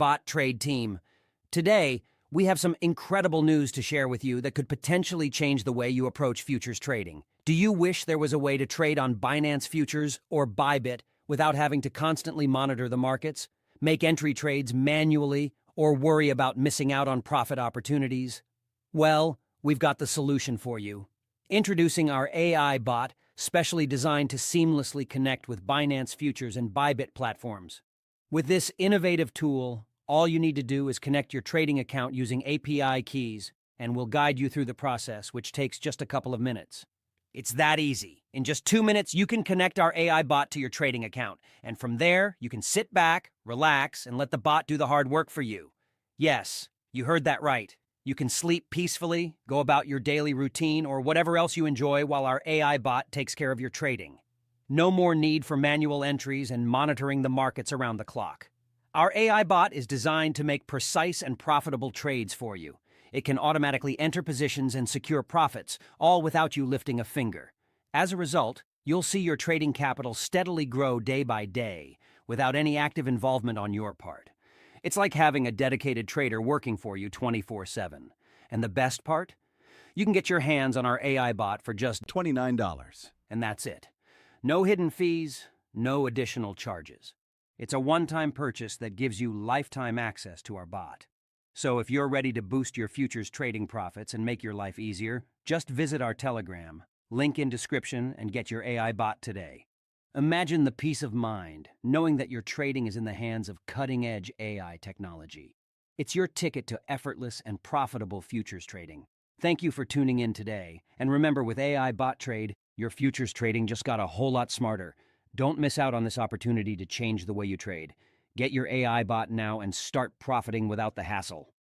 bot trade team. Today, we have some incredible news to share with you that could potentially change the way you approach futures trading. Do you wish there was a way to trade on Binance Futures or Bybit without having to constantly monitor the markets, make entry trades manually, or worry about missing out on profit opportunities? Well, we've got the solution for you. Introducing our AI bot, specially designed to seamlessly connect with Binance Futures and Bybit platforms. With this innovative tool, all you need to do is connect your trading account using API keys, and we'll guide you through the process, which takes just a couple of minutes. It's that easy. In just 2 minutes, you can connect our AI bot to your trading account, and from there, you can sit back, relax, and let the bot do the hard work for you. Yes, you heard that right. You can sleep peacefully, go about your daily routine, or whatever else you enjoy while our AI bot takes care of your trading. No more need for manual entries and monitoring the markets around the clock. Our AI bot is designed to make precise and profitable trades for you. It can automatically enter positions and secure profits, all without you lifting a finger. As a result, you'll see your trading capital steadily grow day by day, without any active involvement on your part. It's like having a dedicated trader working for you 24/7. And the best part? You can get your hands on our AI bot for just $29. and that's it. No hidden fees, no additional charges. It's a one-time purchase that gives you lifetime access to our bot. So if you're ready to boost your futures trading profits and make your life easier, just visit our Telegram, link in description, and get your AI bot today. Imagine the peace of mind, knowing that your trading is in the hands of cutting-edge AI technology. It's your ticket to effortless and profitable futures trading. Thank you for tuning in today. And remember, with AI bot trade, your futures trading just got a whole lot smarter. Don't miss out on this opportunity to change the way you trade. Get your AI bot now and start profiting without the hassle.